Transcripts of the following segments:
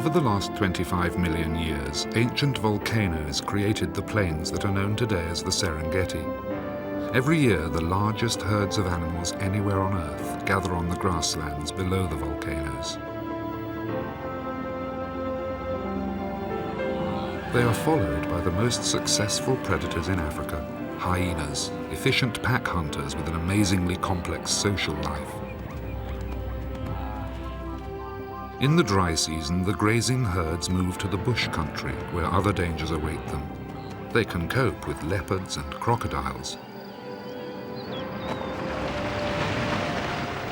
Over the last 25 million years, ancient volcanoes created the plains that are known today as the Serengeti. Every year, the largest herds of animals anywhere on Earth gather on the grasslands below the volcanoes. They are followed by the most successful predators in Africa, hyenas, efficient pack hunters with an amazingly complex social life. In the dry season, the grazing herds move to the bush country, where other dangers await them. They can cope with leopards and crocodiles.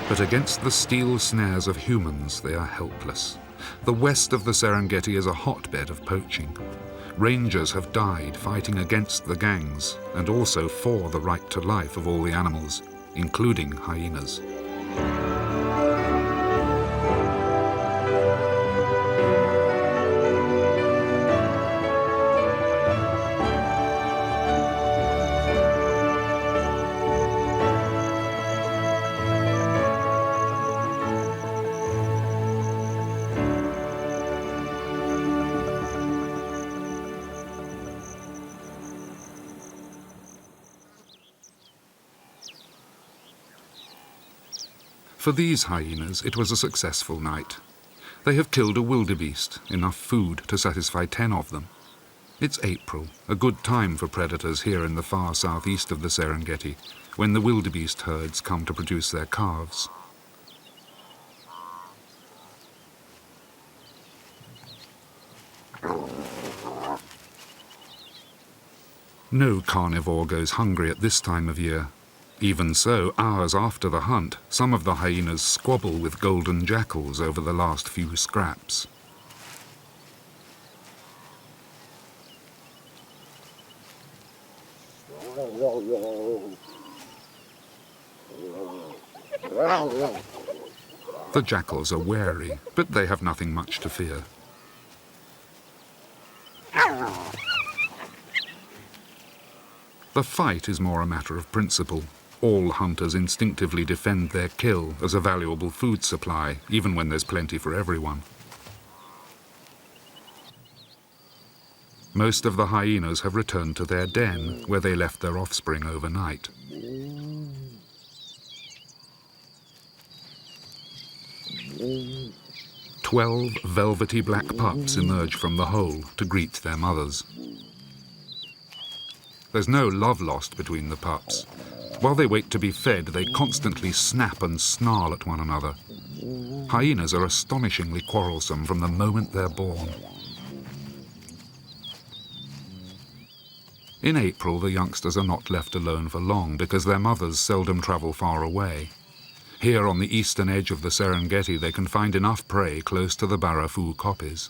But against the steel snares of humans, they are helpless. The west of the Serengeti is a hotbed of poaching. Rangers have died fighting against the gangs and also for the right to life of all the animals, including hyenas. For these hyenas, it was a successful night. They have killed a wildebeest, enough food to satisfy 10 of them. It's April, a good time for predators here in the far southeast of the Serengeti, when the wildebeest herds come to produce their calves. No carnivore goes hungry at this time of year. Even so, hours after the hunt, some of the hyenas squabble with golden jackals over the last few scraps. The jackals are wary, but they have nothing much to fear. The fight is more a matter of principle. All hunters instinctively defend their kill as a valuable food supply, even when there's plenty for everyone. Most of the hyenas have returned to their den, where they left their offspring overnight. "12 velvety black pups emerge from the hole to greet their mothers. There's no love lost between the pups. While they wait to be fed, they constantly snap and snarl at one another. Hyenas are astonishingly quarrelsome from the moment they're born. In April, the youngsters are not left alone for long because their mothers seldom travel far away. Here on the eastern edge of the Serengeti, they can find enough prey close to the Barafu koppies.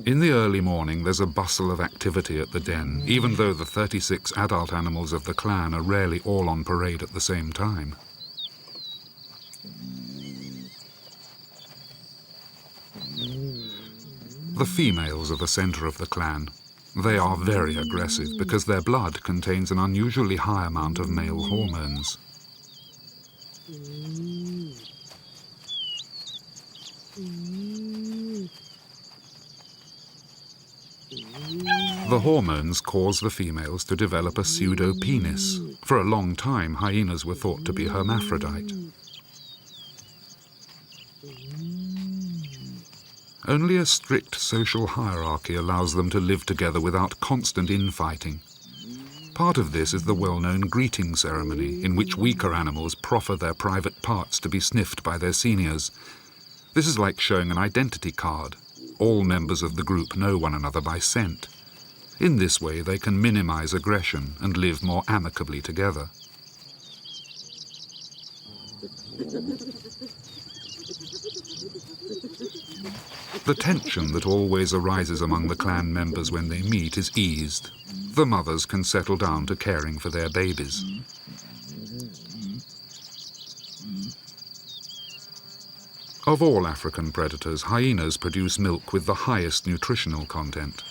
In the early morning, there's a bustle of activity at the den, even though the 36 adult animals of the clan are rarely all on parade at the same time. The females are the center of the clan. They are very aggressive because their blood contains an unusually high amount of male hormones. The hormones cause the females to develop a pseudo-penis. For a long time, hyenas were thought to be hermaphrodite. Only a strict social hierarchy allows them to live together without constant infighting. Part of this is the well-known greeting ceremony, in which weaker animals proffer their private parts to be sniffed by their seniors. This is like showing an identity card. All members of the group know one another by scent. In this way, they can minimize aggression and live more amicably together. The tension that always arises among the clan members when they meet is eased. The mothers can settle down to caring for their babies. Of all African predators, hyenas produce milk with the highest nutritional content.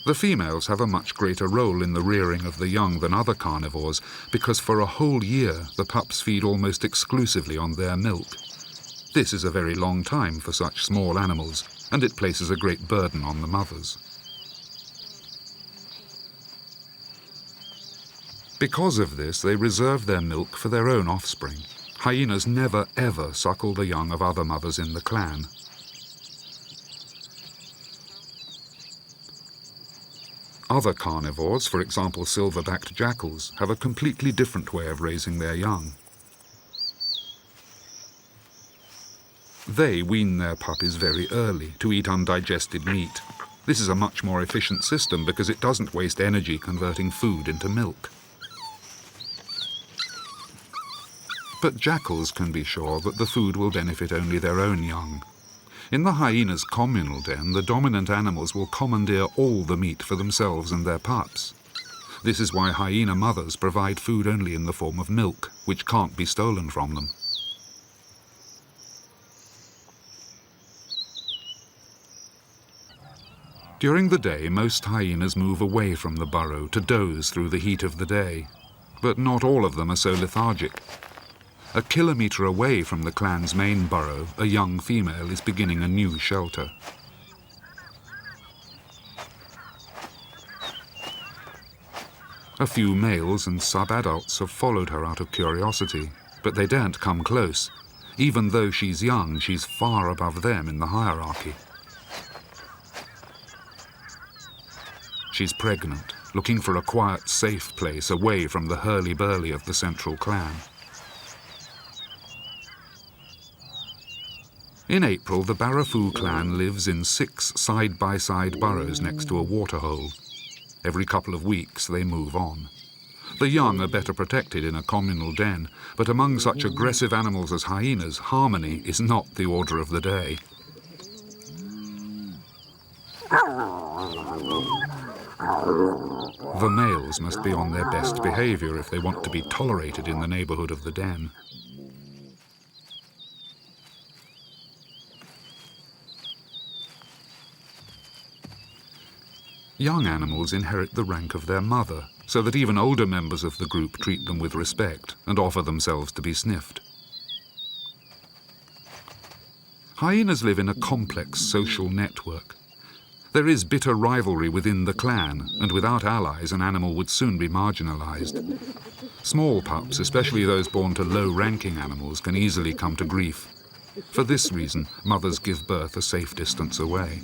The females have a much greater role in the rearing of the young than other carnivores because for a whole year the pups feed almost exclusively on their milk. This is a very long time for such small animals, and it places a great burden on the mothers. Because of this, they reserve their milk for their own offspring. Hyenas never ever suckle the young of other mothers in the clan. Other carnivores, for example silver-backed jackals, have a completely different way of raising their young. They wean their puppies very early to eat undigested meat. This is a much more efficient system because it doesn't waste energy converting food into milk. But jackals can be sure that the food will benefit only their own young. In the hyena's communal den, the dominant animals will commandeer all the meat for themselves and their pups. This is why hyena mothers provide food only in the form of milk, which can't be stolen from them. During the day, most hyenas move away from the burrow to doze through the heat of the day. But not all of them are so lethargic. A kilometre away from the clan's main burrow, a young female is beginning a new shelter. A few males and sub-adults have followed her out of curiosity, but they daren't come close. Even though she's young, she's far above them in the hierarchy. She's pregnant, looking for a quiet, safe place away from the hurly-burly of the central clan. In April, the Barafu clan lives in 6 side-by-side burrows next to a waterhole. Every couple of weeks, they move on. The young are better protected in a communal den, but among such aggressive animals as hyenas, harmony is not the order of the day. The males must be on their best behavior if they want to be tolerated in the neighborhood of the den. Young animals inherit the rank of their mother, so that even older members of the group treat them with respect and offer themselves to be sniffed. Hyenas live in a complex social network. There is bitter rivalry within the clan, and without allies, an animal would soon be marginalized. Small pups, especially those born to low-ranking animals, can easily come to grief. For this reason, mothers give birth a safe distance away.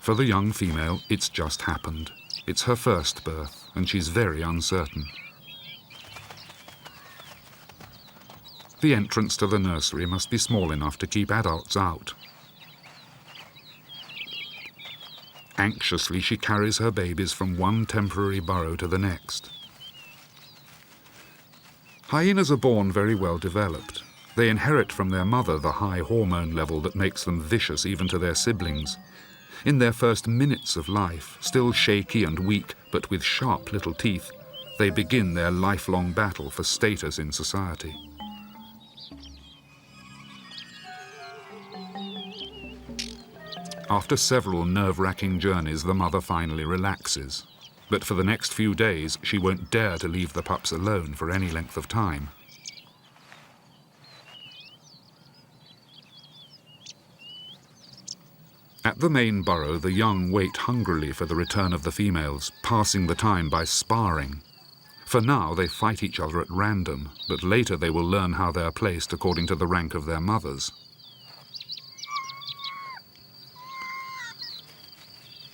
For the young female, it's just happened. It's her first birth, and she's very uncertain. The entrance to the nursery must be small enough to keep adults out. Anxiously, she carries her babies from one temporary burrow to the next. Hyenas are born very well developed. They inherit from their mother the high hormone level that makes them vicious even to their siblings. In their first minutes of life, still shaky and weak, but with sharp little teeth, they begin their lifelong battle for status in society. After several nerve-wracking journeys, the mother finally relaxes. But for the next few days, she won't dare to leave the pups alone for any length of time. At the main burrow, the young wait hungrily for the return of the females, passing the time by sparring. For now, they fight each other at random, but later they will learn how they are placed according to the rank of their mothers.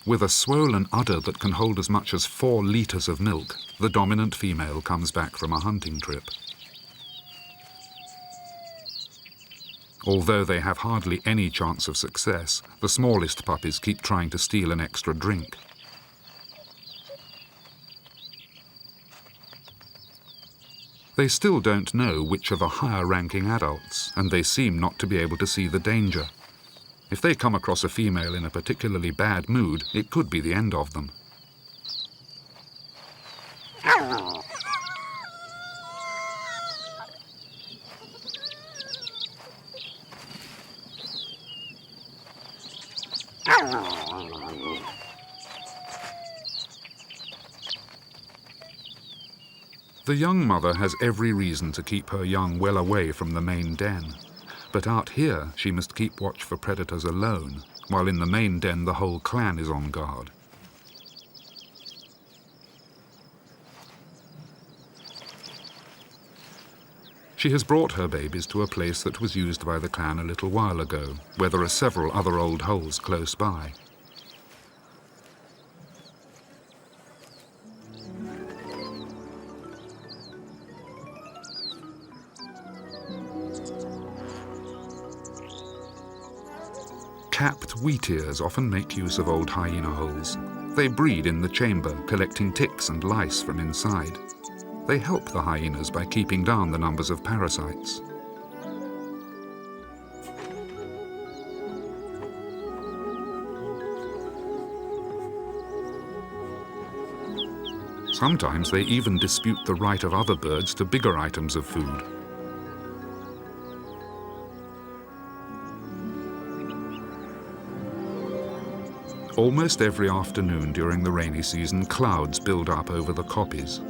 With a swollen udder that can hold as much as 4 litres of milk, the dominant female comes back from a hunting trip. Although they have hardly any chance of success, the smallest puppies keep trying to steal an extra drink. They still don't know which are the higher-ranking adults, and they seem not to be able to see the danger. If they come across a female in a particularly bad mood, it could be the end of them. The young mother has every reason to keep her young well away from the main den. But out here, she must keep watch for predators alone, while in the main den the whole clan is on guard. She has brought her babies to a place that was used by the clan a little while ago, where there are several other old holes close by. Capped wheatears often make use of old hyena holes. They breed in the chamber, collecting ticks and lice from inside. They help the hyenas by keeping down the numbers of parasites. Sometimes they even dispute the right of other birds to bigger items of food. Almost every afternoon during the rainy season, clouds build up over the kopjes.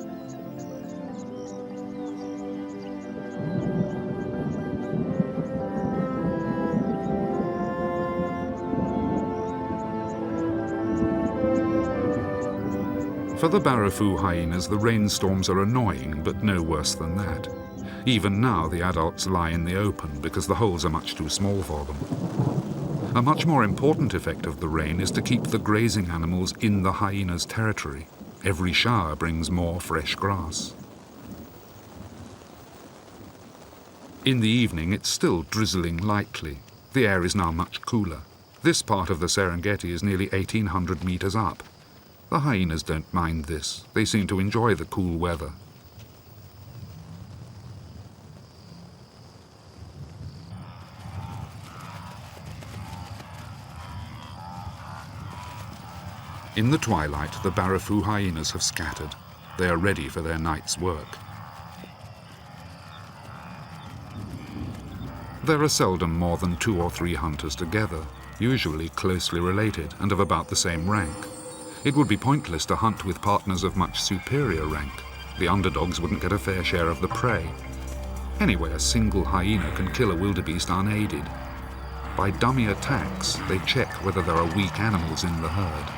For the barrafu hyenas, the rainstorms are annoying, but no worse than that. Even now, the adults lie in the open because the holes are much too small for them. A much more important effect of the rain is to keep the grazing animals in the hyena's territory. Every shower brings more fresh grass. In the evening, it's still drizzling lightly. The air is now much cooler. This part of the Serengeti is nearly 1,800 meters up. The hyenas don't mind this. They seem to enjoy the cool weather. In the twilight, the barrafu hyenas have scattered. They are ready for their night's work. There are seldom more than 2 or 3 hunters together, usually closely related and of about the same rank. It would be pointless to hunt with partners of much superior rank. The underdogs wouldn't get a fair share of the prey. Anyway, a single hyena can kill a wildebeest unaided. By dummy attacks, they check whether there are weak animals in the herd.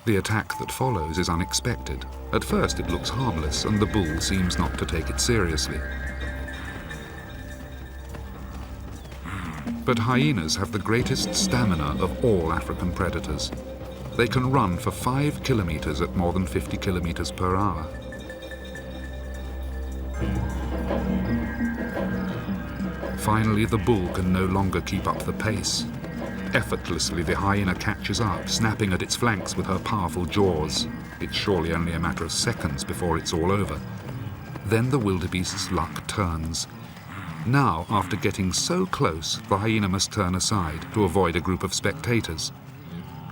The attack that follows is unexpected. At first it looks harmless, and the bull seems not to take it seriously. But hyenas have the greatest stamina of all African predators. They can run for 5 kilometers at more than 50 kilometers per hour. Finally, the bull can no longer keep up the pace. Effortlessly, the hyena catches up, snapping at its flanks with her powerful jaws. It's surely only a matter of seconds before it's all over. Then the wildebeest's luck turns. Now, after getting so close, the hyena must turn aside to avoid a group of spectators.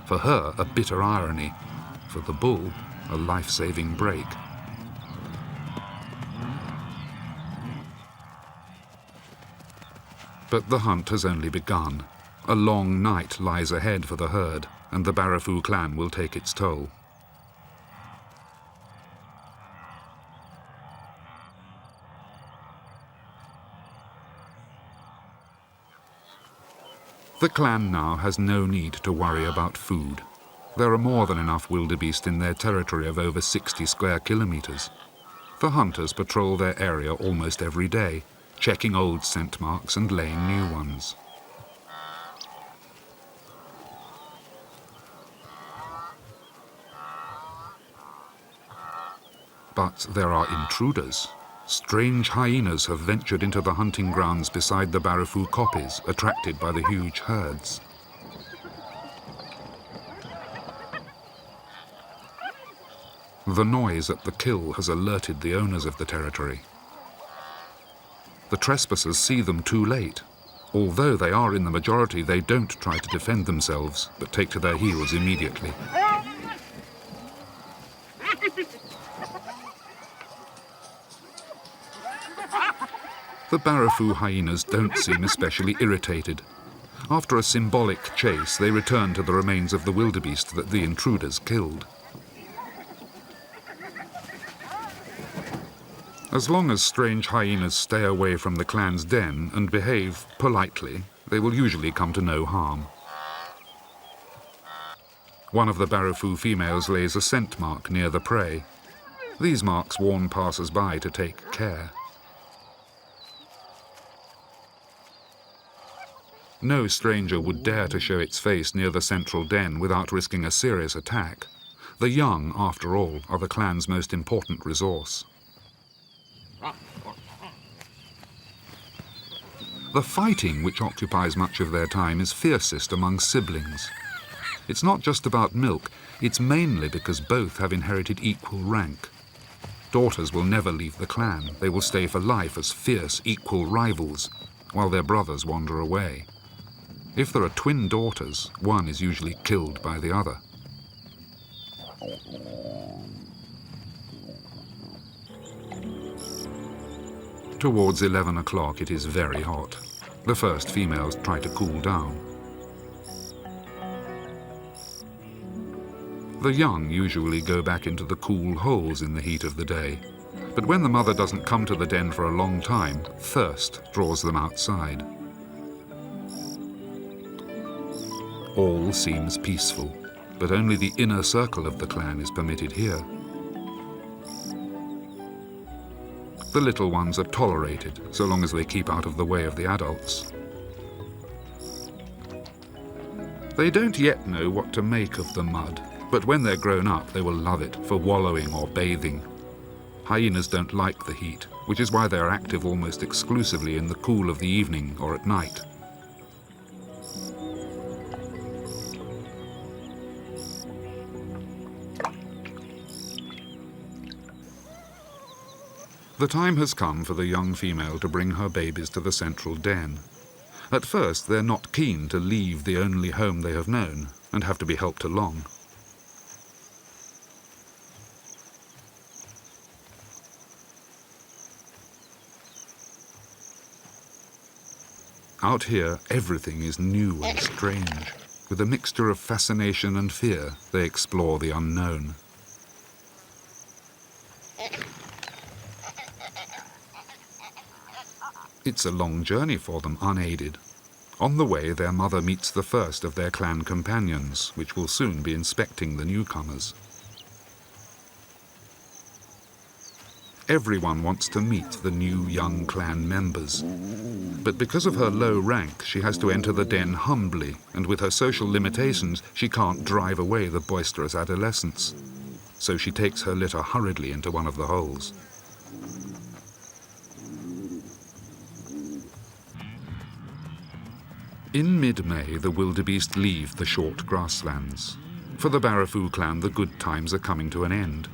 For her, a bitter irony. For the bull, a life-saving break. But the hunt has only begun. A long night lies ahead for the herd, and the barrafu clan will take its toll. The clan now has no need to worry about food. There are more than enough wildebeest in their territory of over 60 square kilometers. The hunters patrol their area almost every day, checking old scent marks and laying new ones. But there are intruders. Strange hyenas have ventured into the hunting grounds beside the barrafu kopjes, attracted by the huge herds. The noise at the kill has alerted the owners of the territory. The trespassers see them too late. Although they are in the majority, they don't try to defend themselves, but take to their heels immediately. The barrowfoo hyenas don't seem especially irritated. After a symbolic chase, they return to the remains of the wildebeest that the intruders killed. As long as strange hyenas stay away from the clan's den and behave politely, they will usually come to no harm. One of the barrowfoo females lays a scent mark near the prey. These marks warn passers-by to take care. No stranger would dare to show its face near the central den without risking a serious attack. The young, after all, are the clan's most important resource. The fighting which occupies much of their time is fiercest among siblings. It's not just about milk, it's mainly because both have inherited equal rank. Daughters will never leave the clan. They will stay for life as fierce, equal rivals, while their brothers wander away. If there are twin daughters, one is usually killed by the other. Towards 11 o'clock, it is very hot. The first females try to cool down. The young usually go back into the cool holes in the heat of the day. But when the mother doesn't come to the den for a long time, thirst draws them outside. All seems peaceful, but only the inner circle of the clan is permitted here. The little ones are tolerated, so long as they keep out of the way of the adults. They don't yet know what to make of the mud, but when they're grown up, they will love it for wallowing or bathing. Hyenas don't like the heat, which is why they are active almost exclusively in the cool of the evening or at night. The time has come for the young female to bring her babies to the central den. At first, they're not keen to leave the only home they have known and have to be helped along. Out here, everything is new and strange. With a mixture of fascination and fear, they explore the unknown. It's a long journey for them, unaided. On the way, their mother meets the first of their clan companions, which will soon be inspecting the newcomers. Everyone wants to meet the new young clan members. But because of her low rank, she has to enter the den humbly, and with her social limitations, she can't drive away the boisterous adolescents. So she takes her litter hurriedly into one of the holes. In mid-May, the wildebeest leave the short grasslands. For the barrowfoo clan, the good times are coming to an end.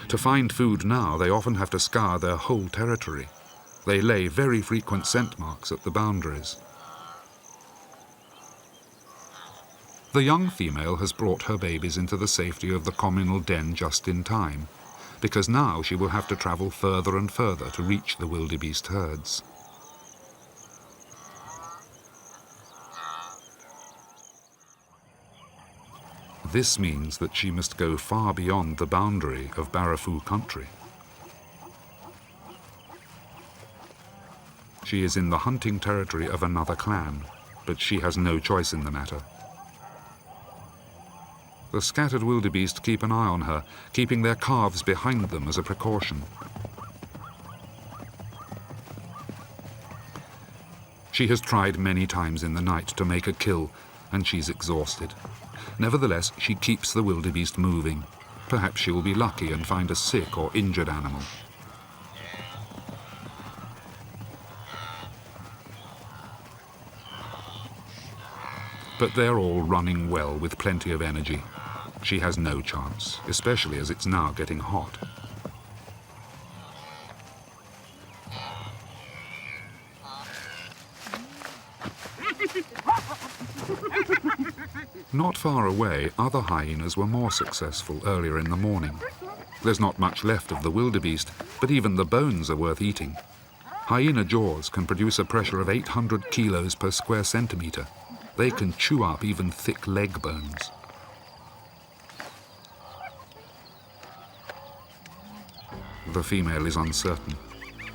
To find food now, they often have to scour their whole territory. They lay very frequent scent marks at the boundaries. The young female has brought her babies into the safety of the communal den just in time, because now she will have to travel further and further to reach the wildebeest herds. This means that she must go far beyond the boundary of barrowfoo country. She is in the hunting territory of another clan, but she has no choice in the matter. The scattered wildebeest keep an eye on her, keeping their calves behind them as a precaution. She has tried many times in the night to make a kill, and she's exhausted. Nevertheless, she keeps the wildebeest moving. Perhaps she will be lucky and find a sick or injured animal. But they're all running well with plenty of energy. She has no chance, especially as it's now getting hot. Not far away, other hyenas were more successful earlier in the morning. There's not much left of the wildebeest, but even the bones are worth eating. Hyena jaws can produce a pressure of 800 kilos per square centimetre. They can chew up even thick leg bones. The female is uncertain.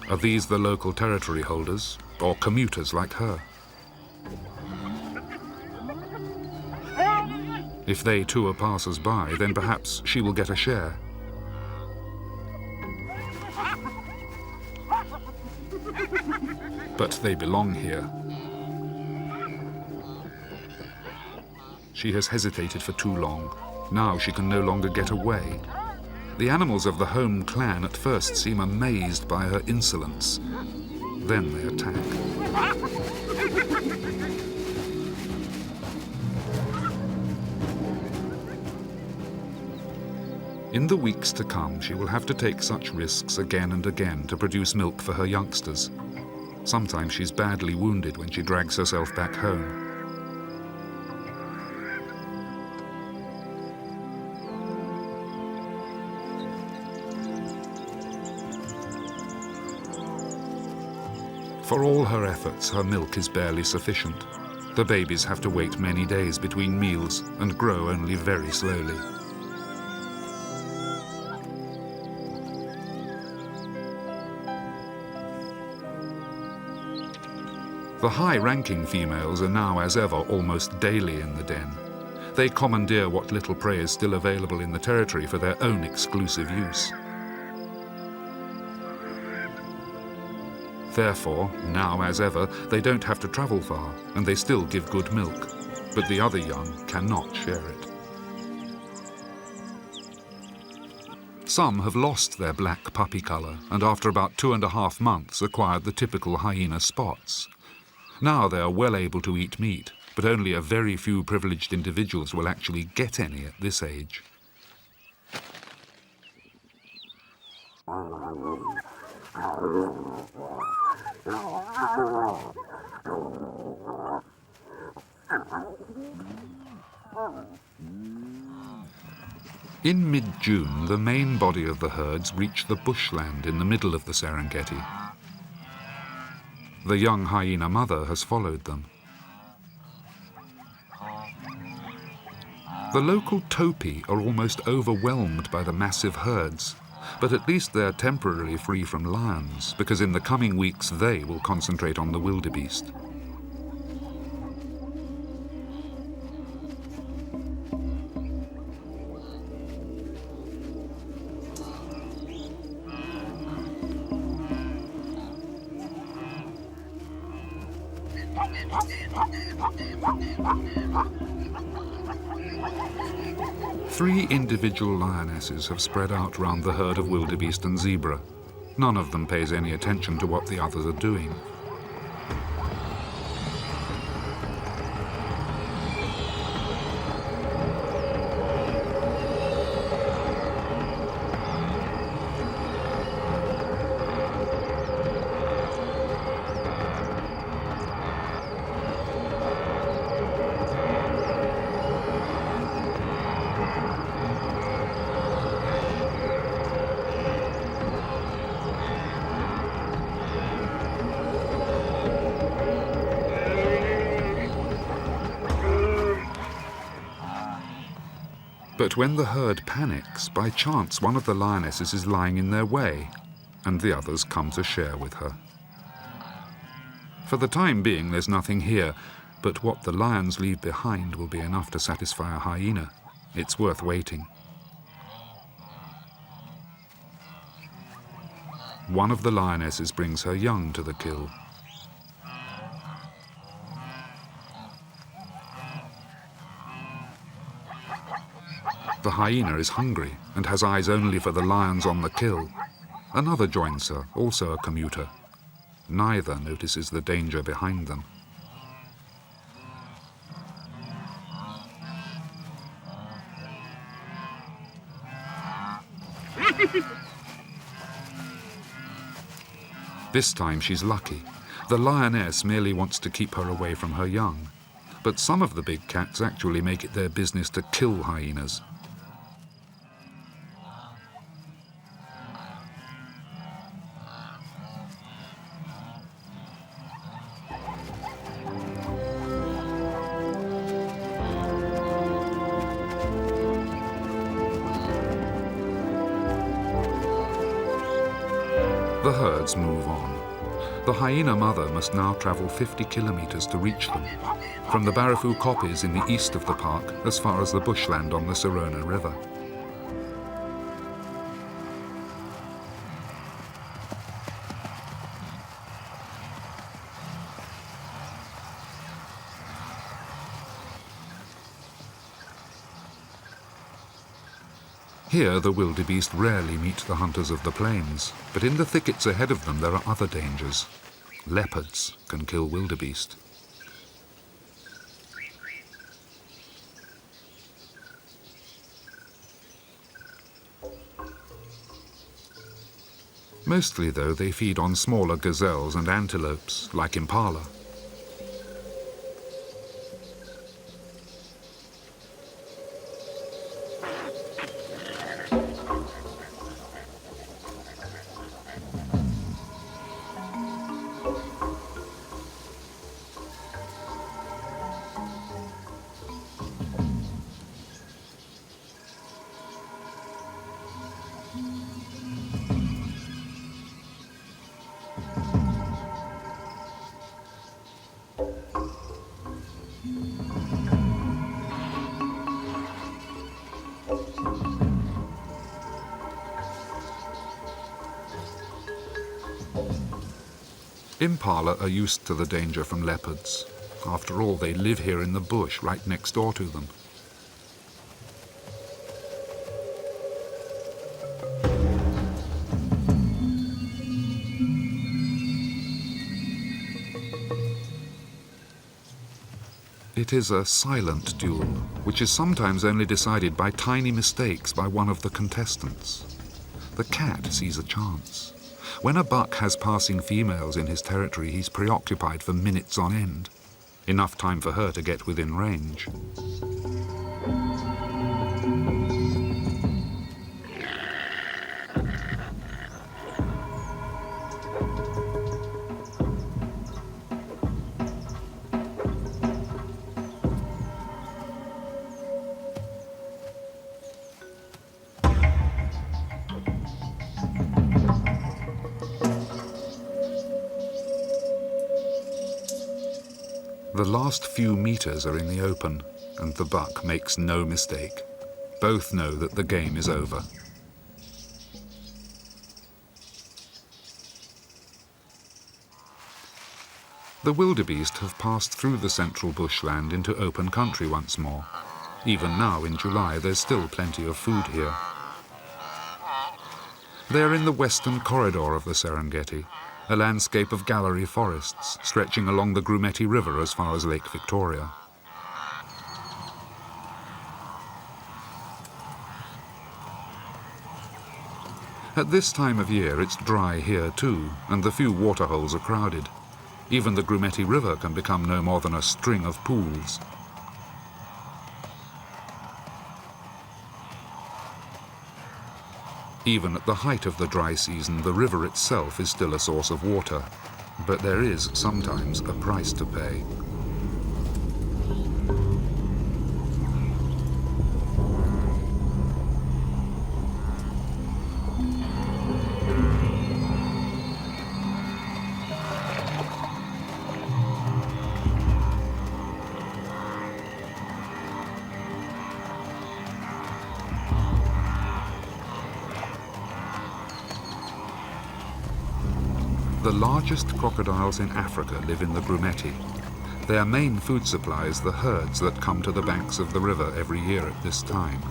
Are these the local territory holders, or commuters like her? If they too are passers-by, then perhaps she will get a share. But they belong here. She has hesitated for too long. Now she can no longer get away. The animals of the home clan at first seem amazed by her insolence. Then they attack. In the weeks to come, she will have to take such risks again and again to produce milk for her youngsters. Sometimes she's badly wounded when she drags herself back home. For all her efforts, her milk is barely sufficient. The babies have to wait many days between meals and grow only very slowly. The high-ranking females are now, as ever, almost daily in the den. They commandeer what little prey is still available in the territory for their own exclusive use. Therefore, now as ever, they don't have to travel far, and they still give good milk. But the other young cannot share it. Some have lost their black puppy colour, and after about 2.5 months acquired the typical hyena spots. Now they are well able to eat meat, but only a very few privileged individuals will actually get any at this age. In mid-June, the main body of the herds reach the bushland in the middle of the Serengeti. The young hyena mother has followed them. The local topi are almost overwhelmed by the massive herds, but at least they're temporarily free from lions, because in the coming weeks they will concentrate on the wildebeest. Three individual lionesses have spread out round the herd of wildebeest and zebra. None of them pays any attention to what the others are doing. But when the herd panics, by chance one of the lionesses is lying in their way, and the others come to share with her. For the time being, there's nothing here, but what the lions leave behind will be enough to satisfy a hyena. It's worth waiting. One of the lionesses brings her young to the kill. The hyena is hungry and has eyes only for the lions on the kill. Another joins her, also a commuter. Neither notices the danger behind them. This time she's lucky. The lioness merely wants to keep her away from her young. But some of the big cats actually make it their business to kill hyenas. The herds move on. The hyena mother must now travel 50 kilometers to reach them, from the Barafoo kopjes in the east of the park as far as the bushland on the Serona River. Here, the wildebeest rarely meet the hunters of the plains, but in the thickets ahead of them there are other dangers. Leopards can kill wildebeest. Mostly, though, they feed on smaller gazelles and antelopes, like impala. Impala are used to the danger from leopards. After all, they live here in the bush, right next door to them. It is a silent duel, which is sometimes only decided by tiny mistakes by one of the contestants. The cat sees a chance. When a buck has passing females in his territory, he's preoccupied for minutes on end. Enough time for her to get within range. The last few meters are in the open, and the buck makes no mistake. Both know that the game is over. The wildebeest have passed through the central bushland into open country once more. Even now, in July, there's still plenty of food here. They're in the western corridor of the Serengeti, a landscape of gallery forests stretching along the Grumeti River as far as Lake Victoria. At this time of year, it's dry here too, and the few waterholes are crowded. Even the Grumeti River can become no more than a string of pools. Even at the height of the dry season, the river itself is still a source of water, but there is sometimes a price to pay. The largest crocodiles in Africa live in the Grumeti. Their main food supply is the herds that come to the banks of the river every year at this time.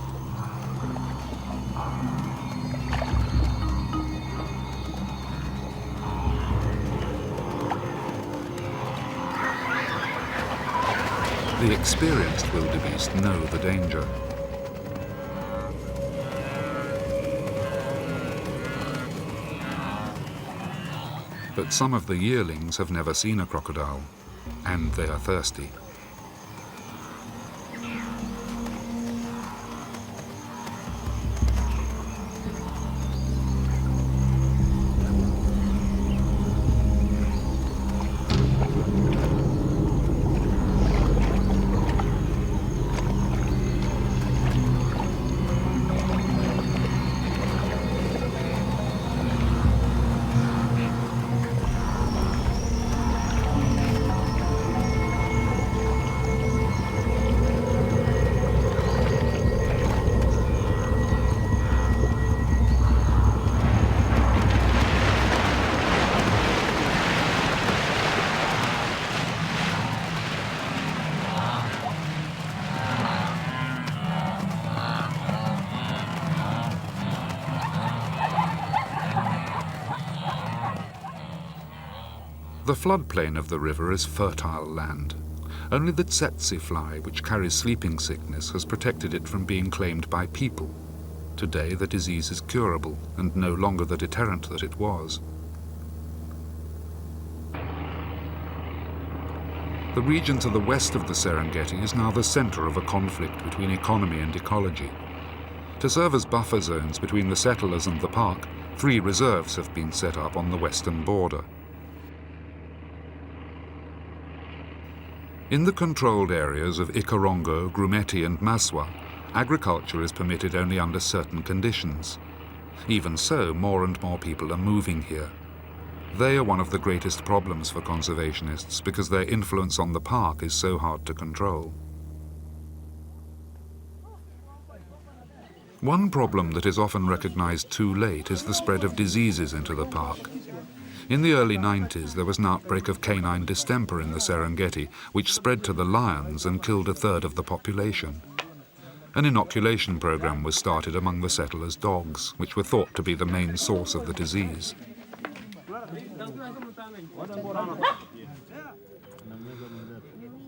The experienced wildebeest know the danger. But some of the yearlings have never seen a crocodile, and they are thirsty. The floodplain of the river is fertile land. Only the tsetse fly, which carries sleeping sickness, has protected it from being claimed by people. Today the disease is curable and no longer the deterrent that it was. The region to the west of the Serengeti is now the center of a conflict between economy and ecology. To serve as buffer zones between the settlers and the park, 3 reserves have been set up on the western border. In the controlled areas of Ikarongo, Grumeti and Maswa, agriculture is permitted only under certain conditions. Even so, more and more people are moving here. They are one of the greatest problems for conservationists because their influence on the park is so hard to control. One problem that is often recognized too late is the spread of diseases into the park. In the early 90s, there was an outbreak of canine distemper in the Serengeti, which spread to the lions and killed 1/3 of the population. An inoculation program was started among the settlers' dogs, which were thought to be the main source of the disease.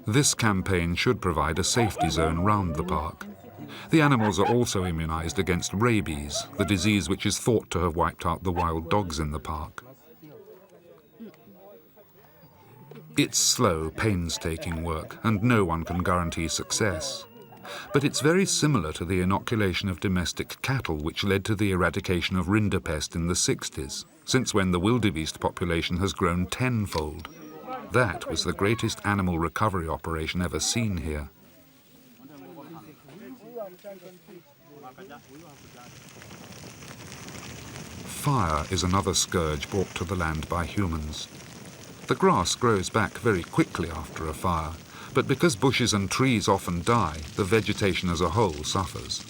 This campaign should provide a safety zone round the park. The animals are also immunized against rabies, the disease which is thought to have wiped out the wild dogs in the park. It's slow, painstaking work, and no one can guarantee success. But it's very similar to the inoculation of domestic cattle which led to the eradication of rinderpest in the 60s, since when the wildebeest population has grown tenfold. That was the greatest animal recovery operation ever seen here. Fire is another scourge brought to the land by humans. The grass grows back very quickly after a fire, but because bushes and trees often die, the vegetation as a whole suffers.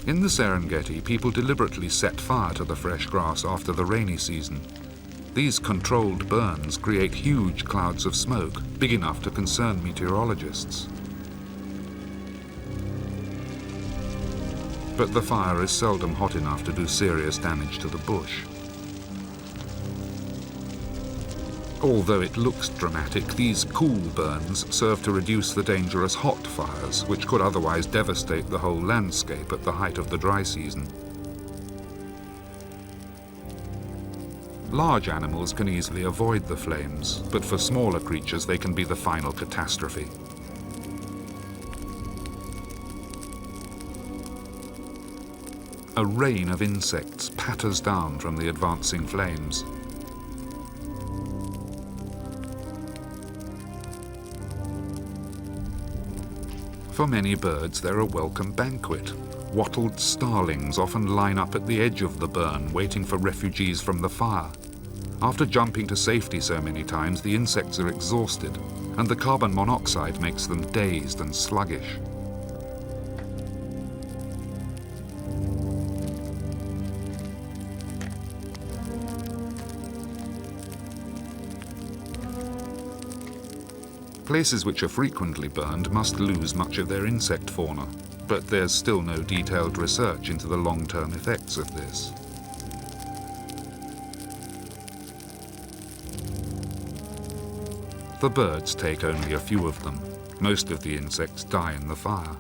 In the Serengeti, people deliberately set fire to the fresh grass after the rainy season. These controlled burns create huge clouds of smoke, big enough to concern meteorologists. But the fire is seldom hot enough to do serious damage to the bush. Although it looks dramatic, these cool burns serve to reduce the dangerous hot fires, which could otherwise devastate the whole landscape at the height of the dry season. Large animals can easily avoid the flames, but for smaller creatures they can be the final catastrophe. A rain of insects patters down from the advancing flames. For many birds, they're a welcome banquet. Wattled starlings often line up at the edge of the burn, waiting for refugees from the fire. After jumping to safety so many times, the insects are exhausted, and the carbon monoxide makes them dazed and sluggish. Places which are frequently burned must lose much of their insect fauna, but there's still no detailed research into the long-term effects of this. The birds take only a few of them. Most of the insects die in the fire.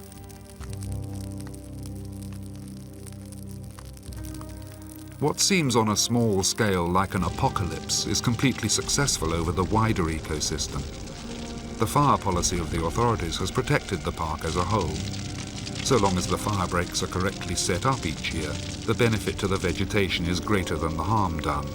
What seems on a small scale like an apocalypse is completely successful over the wider ecosystem. The fire policy of the authorities has protected the park as a whole. So long as the fire breaks are correctly set up each year, the benefit to the vegetation is greater than the harm done.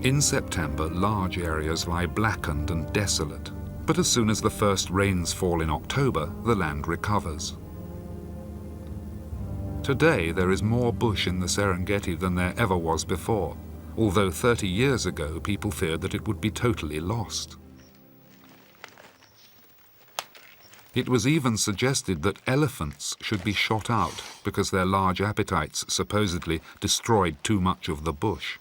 In September, large areas lie blackened and desolate, but as soon as the first rains fall in October, the land recovers. Today, there is more bush in the Serengeti than there ever was before, although 30 years ago people feared that it would be totally lost. It was even suggested that elephants should be shot out because their large appetites supposedly destroyed too much of the bush.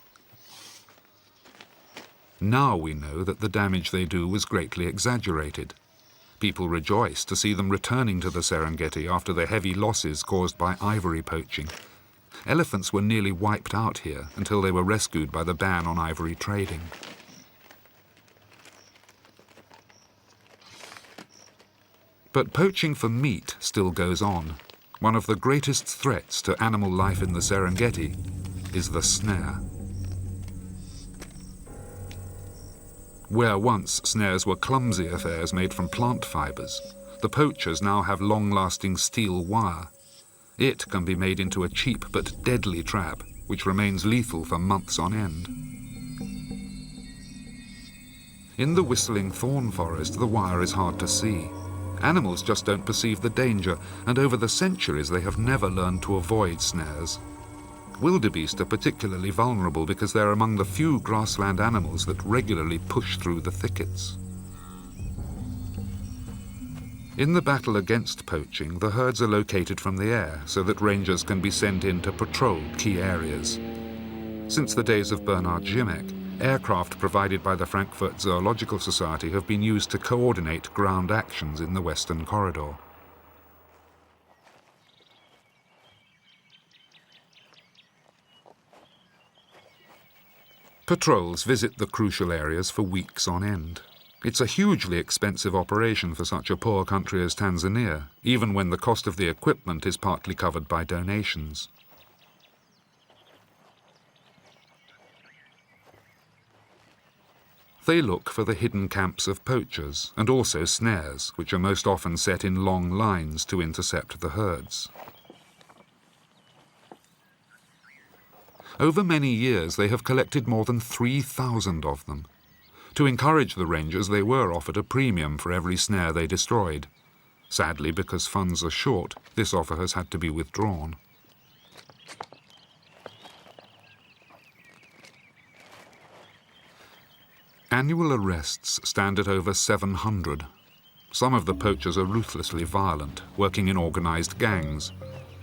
Now we know that the damage they do was greatly exaggerated. People rejoice to see them returning to the Serengeti after the heavy losses caused by ivory poaching. Elephants were nearly wiped out here until they were rescued by the ban on ivory trading. But poaching for meat still goes on. One of the greatest threats to animal life in the Serengeti is the snare. Where once snares were clumsy affairs made from plant fibers, the poachers now have long-lasting steel wire. It can be made into a cheap but deadly trap, which remains lethal for months on end. In the whistling thorn forest, the wire is hard to see. Animals just don't perceive the danger, and over the centuries they have never learned to avoid snares. Wildebeest are particularly vulnerable because they're among the few grassland animals that regularly push through the thickets. In the battle against poaching, the herds are located from the air so that rangers can be sent in to patrol key areas. Since the days of Bernard Gimec, aircraft provided by the Frankfurt Zoological Society have been used to coordinate ground actions in the Western Corridor. Patrols visit the crucial areas for weeks on end. It's a hugely expensive operation for such a poor country as Tanzania, even when the cost of the equipment is partly covered by donations. They look for the hidden camps of poachers and also snares, which are most often set in long lines to intercept the herds. Over many years, they have collected more than 3,000 of them. To encourage the rangers, they were offered a premium for every snare they destroyed. Sadly, because funds are short, this offer has had to be withdrawn. Annual arrests stand at over 700. Some of the poachers are ruthlessly violent, working in organized gangs.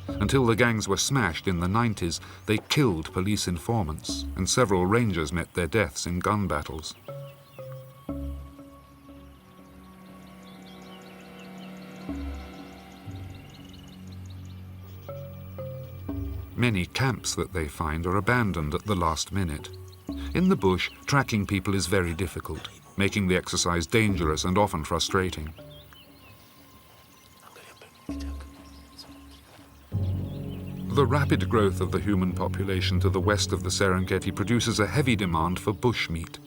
Until the gangs were smashed in the 90s, they killed police informants, and several rangers met their deaths in gun battles. Many camps that they find are abandoned at the last minute. In the bush, tracking people is very difficult, making the exercise dangerous and often frustrating. The rapid growth of the human population to the west of the Serengeti produces a heavy demand for bush meat.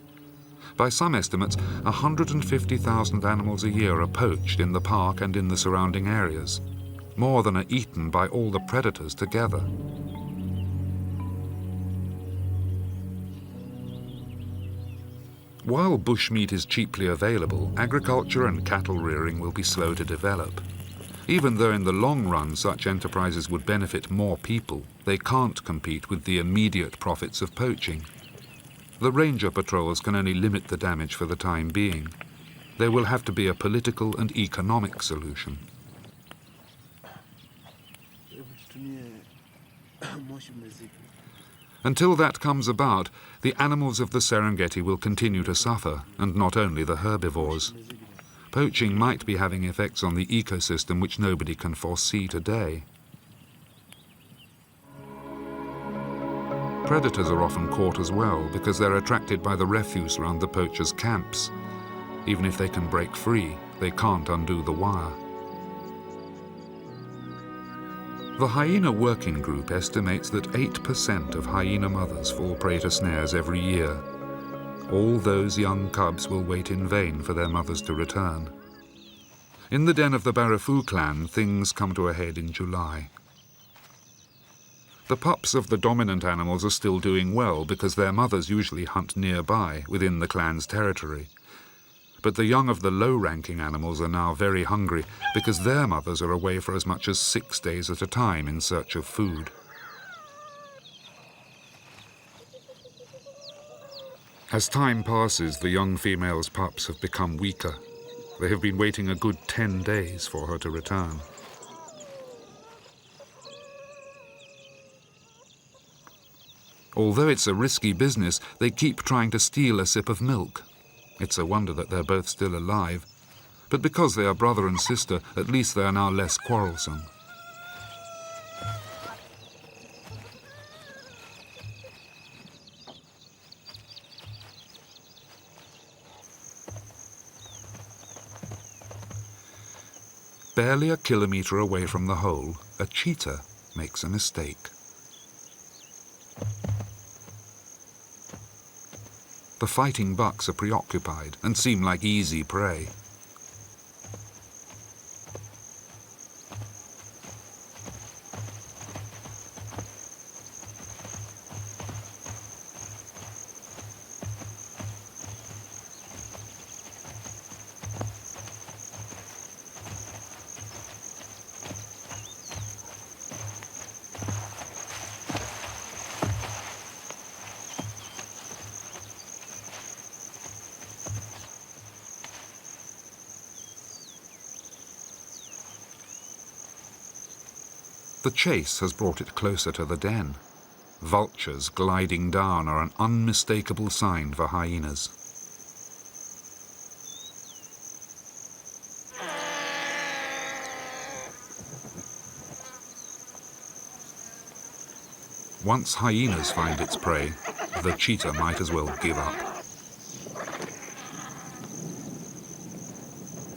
By some estimates, 150,000 animals a year are poached in the park and in the surrounding areas, more than are eaten by all the predators together. While bushmeat is cheaply available, agriculture and cattle rearing will be slow to develop. Even though in the long run such enterprises would benefit more people, they can't compete with the immediate profits of poaching. The ranger patrols can only limit the damage for the time being. There will have to be a political and economic solution. Until that comes about, the animals of the Serengeti will continue to suffer, and not only the herbivores. Poaching might be having effects on the ecosystem which nobody can foresee today. Predators are often caught as well because they're attracted by the refuse around the poachers' camps. Even if they can break free, they can't undo the wire. The Hyena Working Group estimates that 8% of hyena mothers fall prey to snares every year. All those young cubs will wait in vain for their mothers to return. In the den of the Barafu clan, things come to a head in July. The pups of the dominant animals are still doing well because their mothers usually hunt nearby, within the clan's territory. But the young of the low-ranking animals are now very hungry because their mothers are away for as much as 6 days at a time in search of food. As time passes, the young female's pups have become weaker. They have been waiting a good 10 days for her to return. Although it's a risky business, they keep trying to steal a sip of milk. It's a wonder that they're both still alive. But because they are brother and sister, at least they are now less quarrelsome. Barely a kilometre away from the hole, a cheetah makes a mistake. The fighting bucks are preoccupied and seem like easy prey. The chase has brought it closer to the den. Vultures gliding down are an unmistakable sign for hyenas. Once hyenas find its prey, the cheetah might as well give up.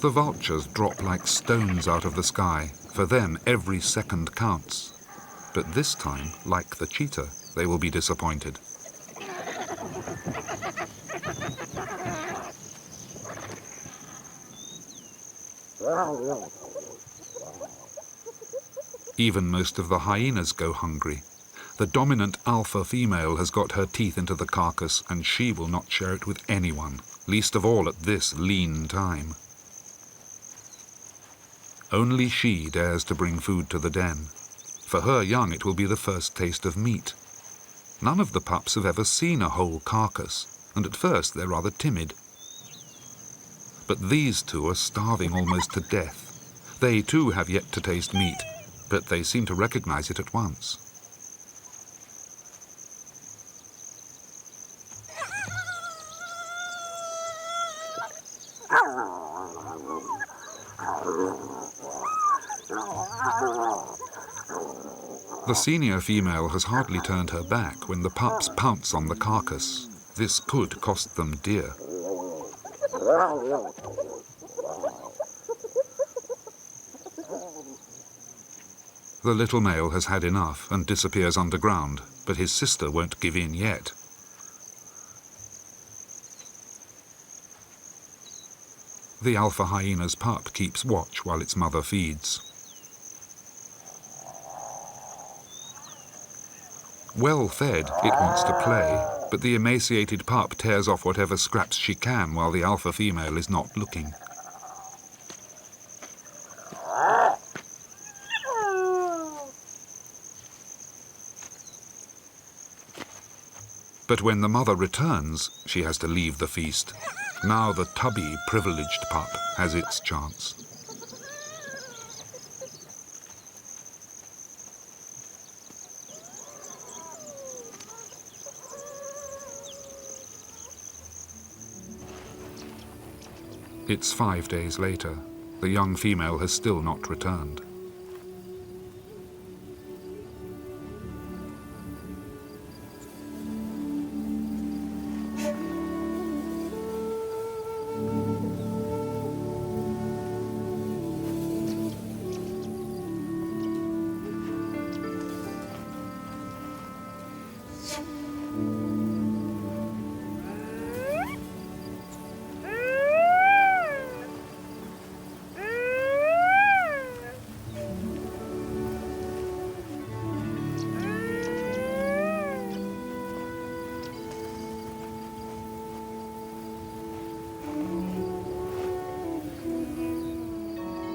The vultures drop like stones out of the sky. For them, every second counts. But this time, like the cheetah, they will be disappointed. Even most of the hyenas go hungry. The dominant alpha female has got her teeth into the carcass, and she will not share it with anyone, least of all at this lean time. Only she dares to bring food to the den. For her young, it will be the first taste of meat. None of the pups have ever seen a whole carcass, and at first they're rather timid. But these two are starving almost to death. They too have yet to taste meat, but they seem to recognize it at once. The senior female has hardly turned her back when the pups pounce on the carcass. This could cost them dear. The little male has had enough and disappears underground, but his sister won't give in yet. The alpha hyena's pup keeps watch while its mother feeds. Well fed, it wants to play, but the emaciated pup tears off whatever scraps she can while the alpha female is not looking. But when the mother returns, she has to leave the feast. Now the tubby, privileged pup has its chance. It's 5 days later. The young female has still not returned.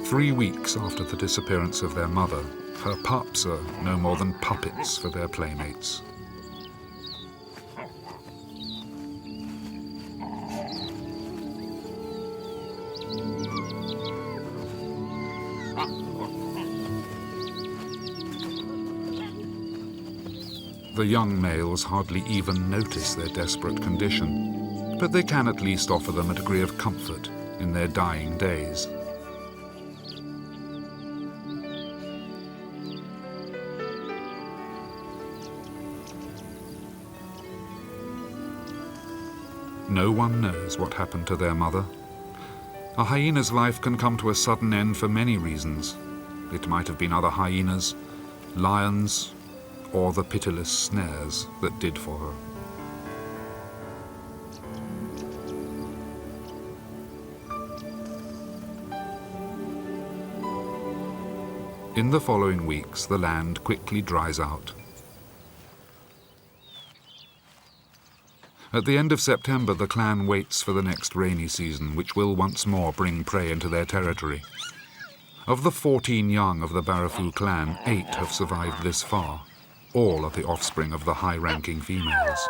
Three weeks after the disappearance of their mother, her pups are no more than puppets for their playmates. The young males hardly even notice their desperate condition, but they can at least offer them a degree of comfort. in their dying days. No one knows what happened to their mother. A hyena's life can come to a sudden end for many reasons. It might have been other hyenas, lions, or the pitiless snares that did for her. In the following weeks, the land quickly dries out. At the end of September, the clan waits for the next rainy season, which will once more bring prey into their territory. Of the 14 young of the Barafoo clan, 8 have survived this far. All are the offspring of the high-ranking females.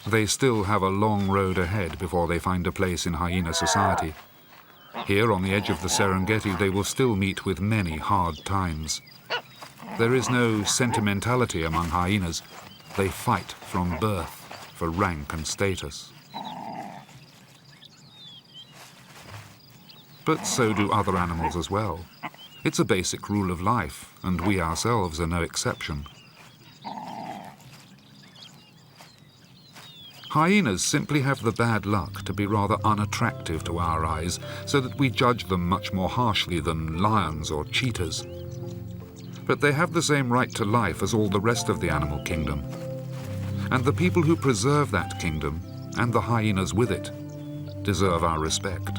They still have a long road ahead before they find a place in hyena society. Here on the edge of the Serengeti, they will still meet with many hard times. There is no sentimentality among hyenas. They fight from birth for rank and status. But so do other animals as well. It's a basic rule of life, and we ourselves are no exception. Hyenas simply have the bad luck to be rather unattractive to our eyes, so that we judge them much more harshly than lions or cheetahs. But they have the same right to life as all the rest of the animal kingdom. And the people who preserve that kingdom, and the hyenas with it, deserve our respect.